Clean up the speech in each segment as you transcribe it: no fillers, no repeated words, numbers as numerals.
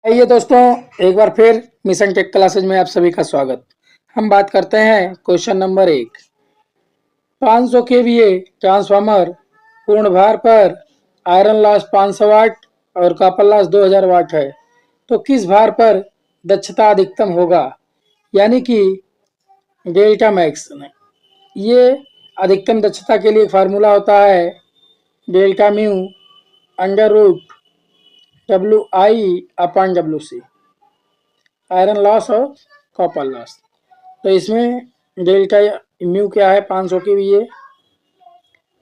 आइए दोस्तों, एक बार फिर मिशन टेक क्लासेज में आप सभी का स्वागत। हम बात करते हैं क्वेश्चन नंबर 1। 500 केवीए ट्रांसफार्मर पूर्ण भार पर आयरन लॉस 500 वाट और कॉपर लॉस 2000 वाट है, तो किस भार पर दक्षता अधिकतम होगा, यानी कि डेल्टा मैक्स। ये अधिकतम दक्षता के लिए फार्मूला होता है delta mu under root WI/WC, iron loss और कॉपर लॉस। तो इसमें डेल्टा म्यू क्या है 500 के लिए,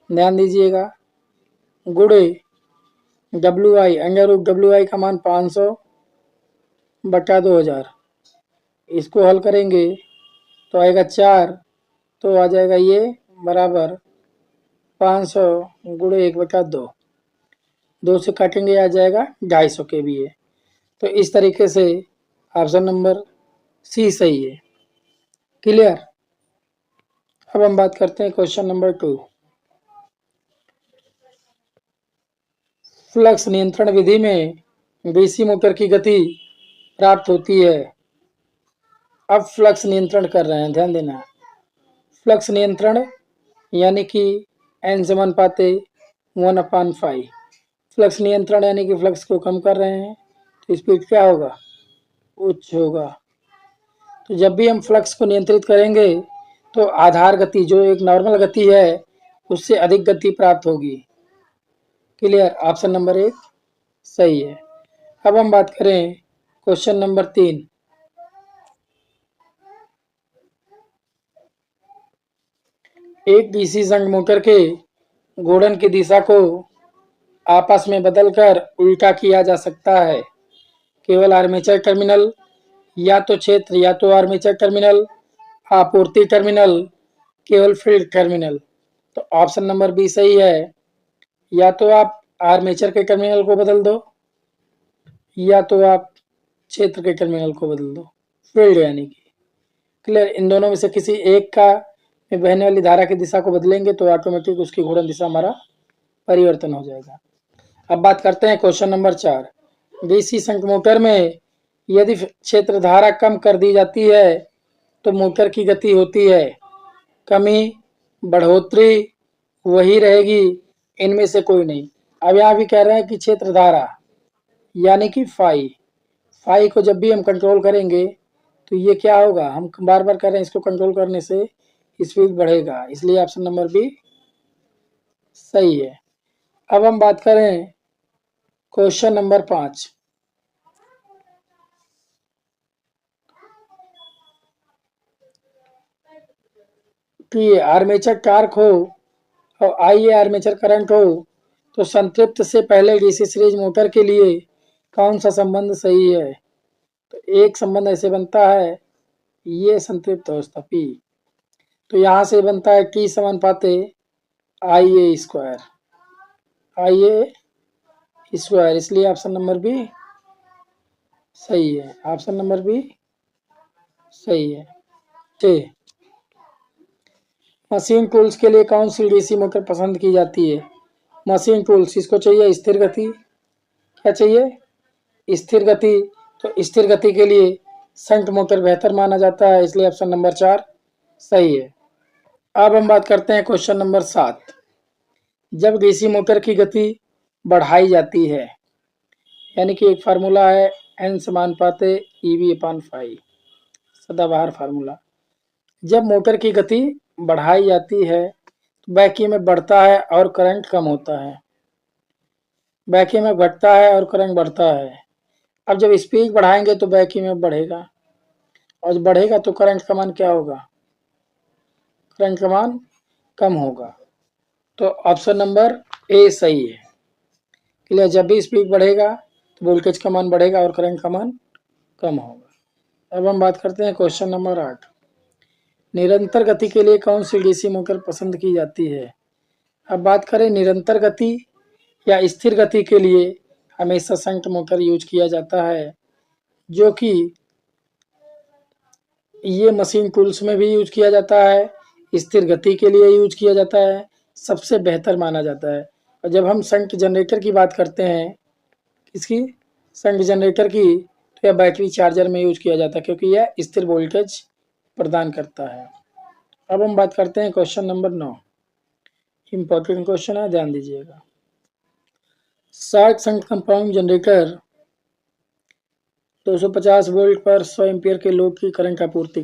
ध्यान दीजिएगा, गुणे WI अंडर रूट WI का मान 500 बटा 2000। इसको हल करेंगे तो आएगा 4, तो आ जाएगा ये बराबर 500 गुणे 1/2। 2 से काटेंगे आ जाएगा 250 के भी है। तो इस तरीके से ऑप्शन नंबर सी सही है। क्लियर। अब हम बात करते हैं क्वेश्चन नंबर 2। फ्लक्स नियंत्रण विधि में डीसी मोटर की गति प्राप्त होती है। अब फ्लक्स नियंत्रण कर रहे हैं, ध्यान देना। फ्लक्स नियंत्रण यानी कि n से 1/5। फ्लक्स नियंत्रण यानी कि फ्लक्स को कम कर रहे हैं, तो स्पीड क्या होगा, उच्च होगा। तो जब भी हम फ्लक्स को नियंत्रित करेंगे तो आधार गति जो एक नॉर्मल गति है उससे अधिक गति प्राप्त होगी। क्लियर। ऑप्शन नंबर 1 सही है। अब हम बात करें क्वेश्चन नंबर 3। एक डीसी शंट मोटर के घूर्णन की दिशा को आपस में बदलकर उल्टा किया जा सकता है। केवल आर्मेचर टर्मिनल, या तो क्षेत्र या तो आर्मेचर टर्मिनल, आपूर्ति टर्मिनल, केवल फील्ड टर्मिनल। तो ऑप्शन नंबर बी सही है। या तो आप आर्मेचर के टर्मिनल को बदल दो, या तो आप क्षेत्र के टर्मिनल को बदल दो, फील्ड यानी कि। क्लियर। इन दोनों में से किसी एक का में बहने वाली धारा की दिशा को बदलेंगे तो ऑटोमेटिक उसकी घूर्णन दिशा हमारा परिवर्तन हो जाएगा। अब बात करते हैं question number 4। DC shunt motor में यदि क्षेत्र धारा कम कर दी जाती है तो मोटर की गति होती है कमी, बढ़ोतरी, वही रहेगी, इनमें से कोई नहीं। अब यहाँ भी कह रहे हैं कि क्षेत्र धारा यानी कि फाई को जब भी हम कंट्रोल करेंगे तो ये क्या होगा, हम बार बार कह रहे हैं इसको कंट्रोल करने से स्पीड बढ़ेगा, इसलिए ऑप्शन नंबर बी सही है। अब हम बात करें क्वेश्चन नंबर 5। कि आर्मेचर टॉर्क हो और IA आर्मेचर करंट हो तो संतृप्त से पहले डीसी सीरीज मोटर के लिए कौन सा संबंध सही है। तो एक संबंध ऐसे बनता है, ये संतृप्त अवस्था P, तो यहाँ से बनता है T समानुपाते IA स्क्वायर, इसलिए ऑप्शन नंबर बी सही है। ऑप्शन नंबर बी सही है। ठीक। मशीन टूल्स के लिए कौन सी डीसी मोटर पसंद की जाती है। मशीन टूल्स, इसको चाहिए स्थिर गति, क्या चाहिए, स्थिर गति। तो स्थिर गति के लिए शंट मोटर बेहतर माना जाता है, इसलिए ऑप्शन नंबर 4 सही है। अब हम बात करते हैं क्वेश्चन नंबर 7। जब डीसी मोटर की गति बढ़ाई जाती है, यानी कि एक फार्मूला है n समानुपाते EV/5, सदाबहार फार्मूला। जब मोटर की गति बढ़ाई जाती है तो बैक ईएमएफ बढ़ता है और करंट कम होता है, बैक ईएमएफ घटता है और करंट बढ़ता है। अब जब स्पीड बढ़ाएंगे तो बैक ईएमएफ बढ़ेगा, और जब बढ़ेगा तो करंट का मान क्या होगा, करंट का मान कम होगा। तो ऑप्शन नंबर ए सही है। क्लियर। जब भी स्पीड बढ़ेगा तो वोल्टेज का मान बढ़ेगा और करंट का मान कम होगा। अब हम बात करते हैं क्वेश्चन नंबर 8। निरंतर गति के लिए कौन सी डीसी मोटर पसंद की जाती है। अब बात करें निरंतर गति या स्थिर गति के लिए हमेशा शंट मोटर यूज किया जाता है, जो कि ये मशीन टूल्स में भी यूज किया जाता है, स्थिर गति के लिए यूज किया जाता है, सबसे बेहतर माना जाता है। और जब हम शंट जनरेटर की बात करते हैं, किसकी, शंट जनरेटर की, तो यह बैटरी चार्जर में यूज किया जाता है क्योंकि यह स्थिर वोल्टेज प्रदान करता है। अब हम बात करते हैं क्वेश्चन नंबर 9। इंपॉर्टेंट क्वेश्चन है, ध्यान दीजिएगा। Short shunt compound generator 250 volt पर 100 एम्पीयर के लोड की करंट आपूर्ति